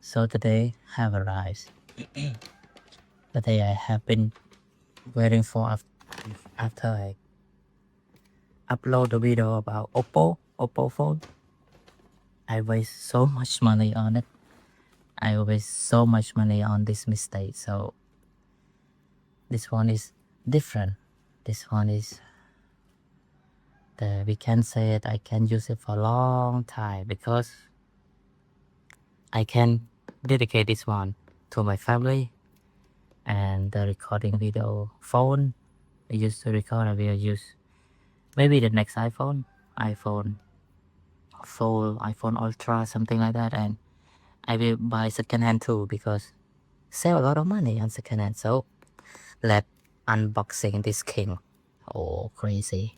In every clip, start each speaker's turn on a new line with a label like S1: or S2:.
S1: So today have arrived. Today I have been waiting for after I upload the video about Oppo phone. I waste so much money on it. I waste so much money on this mistake. So this one is different. This one is we can say it. I can use it for a long time because I can dedicate this one to my family and the recording video phone. I used to record. I will use maybe the next iPhone 4, iPhone Ultra, something like that, and I will buy secondhand too because save a lot of money on secondhand. So let's unboxing this king. Oh, crazy.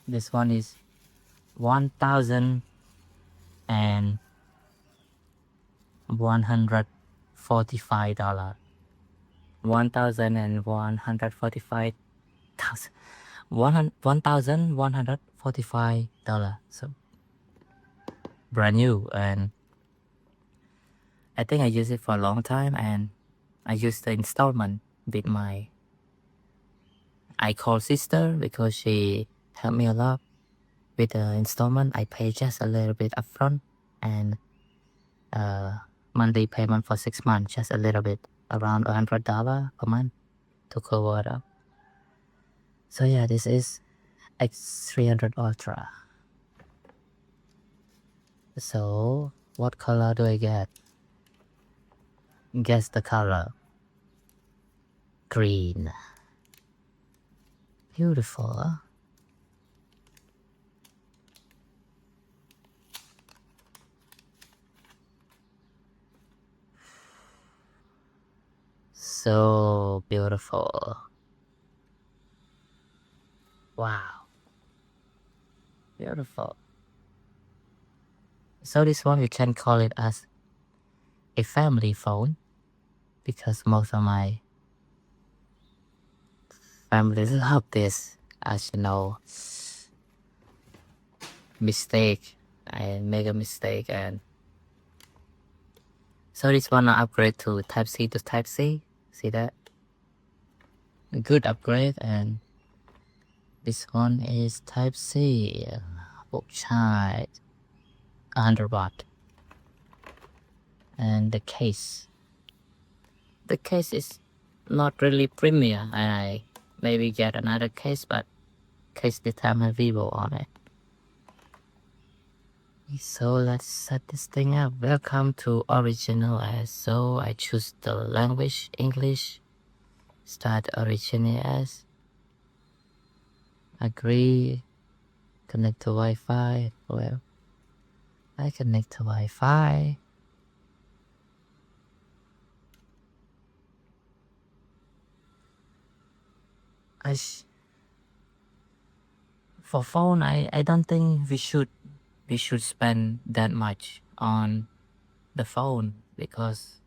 S1: This one is $1,145. $1,145. So brand new, and I think I use it for a long time, and I use the installment with my I call sister because she helped me a lot with the installment. I pay just a little bit upfront and monthly payment for 6 months, just a little bit, around $100 per month to cover it up. So yeah, this is X300 Ultra. So what color do I get? Guess the color. Green. Beautiful. So beautiful. Wow. Beautiful. So this one, you can call it as a family phone because most of my family love this. As you know, mistake. I make a mistake, and so this one I upgrade to Type C to Type C. See that? A good upgrade, and this one is Type C. Book charge 100 watt. And the case. The case is not really premium. I maybe get another case, but case this time have Vivo on it. So let's set this thing up. Welcome to original as. So I choose the language English. Start original as. Agree. Connect to Wi-Fi. Well, I connect to Wi-Fi. For phone, I don't think we should spend that much on the phone because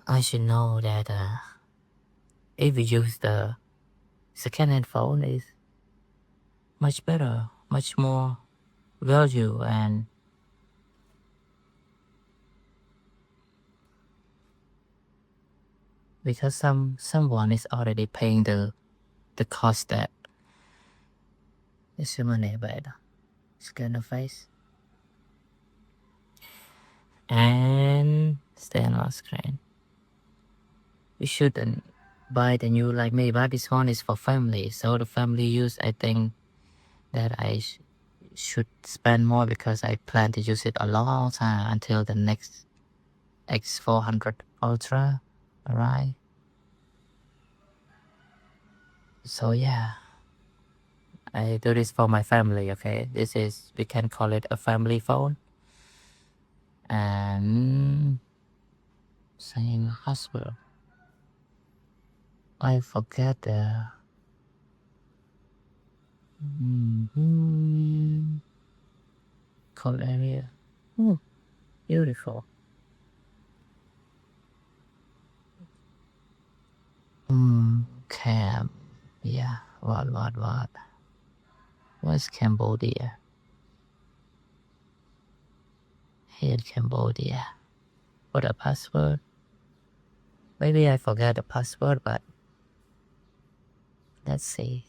S1: I should know that if we use the second-hand phone is much better, much more value, and because someone is already paying the cost that is your money, but scan the face and stay on screen. We shouldn't buy the new like me, but this one is for family, so the family use. I think that I should spend more because I plan to use it a long time until the next X400 Ultra arrive. So yeah, I do this for my family. Okay, this is, we can call it a family phone, and same password. I forget the call area. Beautiful. Cam. Yeah. What? What's Cambodia? Here, Cambodia. What a password? Maybe I forgot the password, but let's see.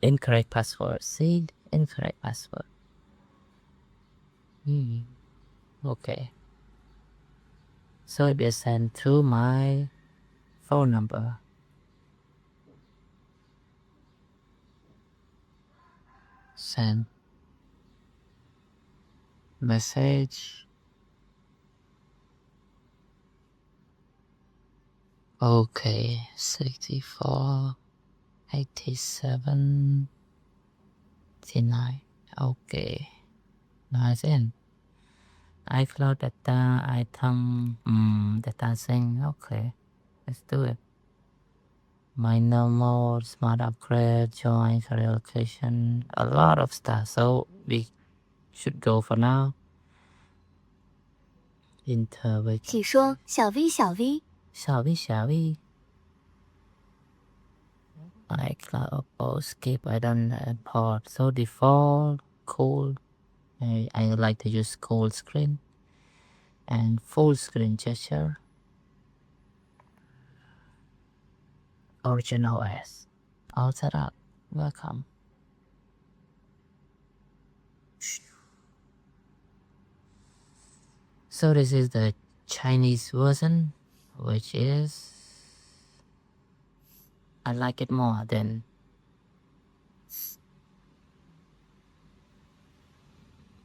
S1: Incorrect password. See? Incorrect password. Okay. So it will send to my phone number. Send message. Okay. 64 87 89. Okay. Nice in. iCloud data item data sync. Okay. Let's do it. My normal smart upgrade, join career location, a lot of stuff. So we should go for now. Enter
S2: 请说小 V 小 V。
S1: shall we? iCloud Oppo skip. I don't import. So default cool. I like to use cool screen and full screen gesture. Original OS. All set up. Welcome. So this is the Chinese version, which is I like it more than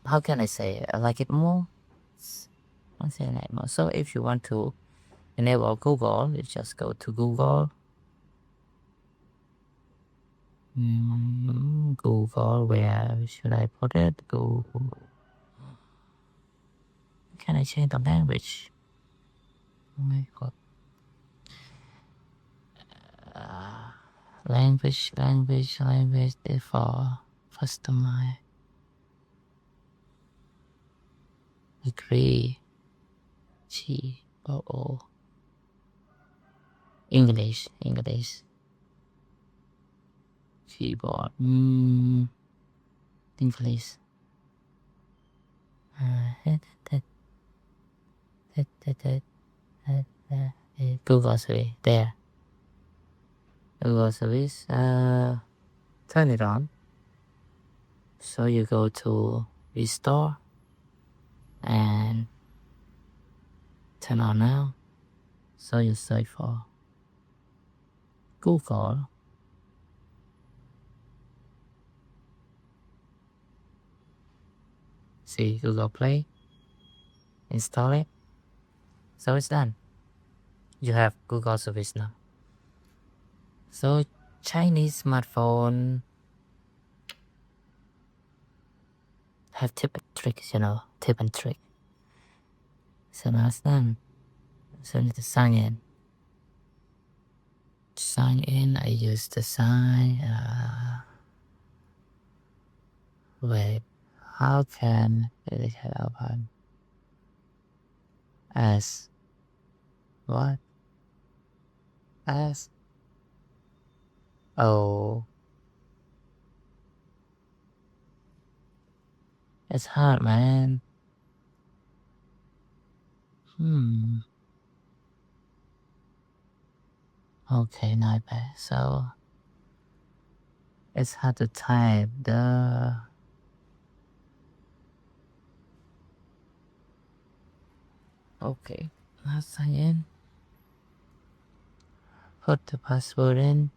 S1: how can I say it? I like it more. I'll say that more. So if you want to enable Google, you just go to Google. Google, where should I put it? Google. Can I change the language? Oh my god. Language default. Customize. Agree. G-O-O. English. Keyboard. English. Google service. There. Google service. Turn it on. So you go to restore and turn on now. So you search for Google. See Google Play. Install it. So it's done. You have Google service now. So Chinese smartphone have tip and tricks, tip and trick. So now it's done. So I need to sign in. I use the sign. Wait, how can it open? As what? As oh, it's hard, man. Okay, not bad. So it's hard to type the. Okay, let's sign in. Put the password in.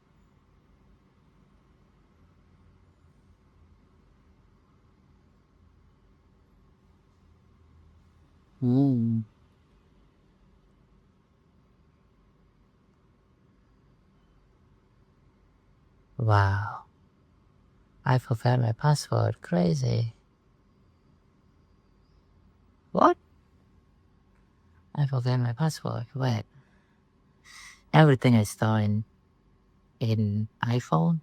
S1: Wow. I forgot my password. Crazy. What? I forgot my password. Wait. Everything I store in iPhone.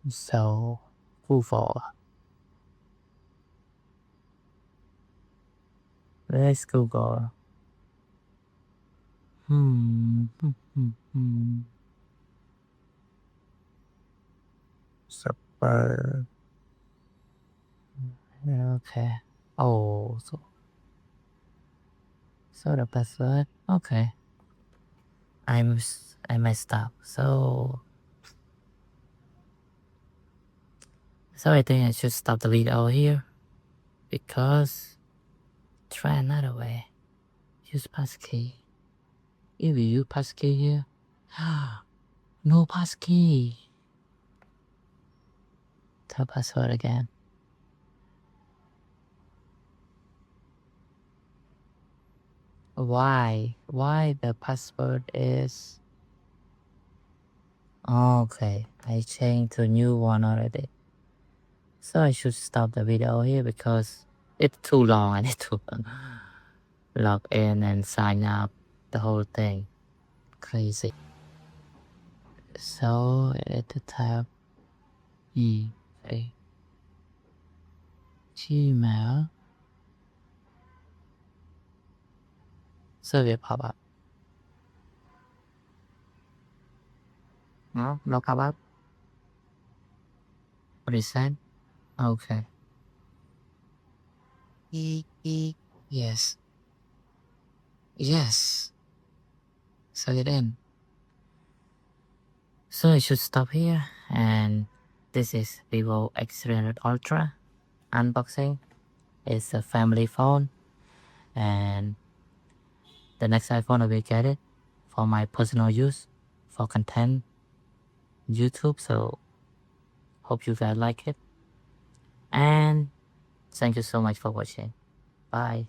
S1: So Google. Where's Google? Super. Okay. Oh, so the password. Okay. I messed up. So I think I should stop the video here because try another way. Use passkey. If you use passkey here, no passkey. Tap password again. Why? Why the password is? Okay, I changed to new one already. So I should stop the video here because it's too long. I need to log in and sign up the whole thing. Crazy. So at the tab okay. Gmail. Service pop up. No pop up. What is that? Okay. Yes. Yes. So it in. So I should stop here, and this is Vivo X300 Ultra unboxing. It's a family phone, and the next iPhone I will get it for my personal use, for content, YouTube. So hope you guys like it, and thank you so much for watching. Bye.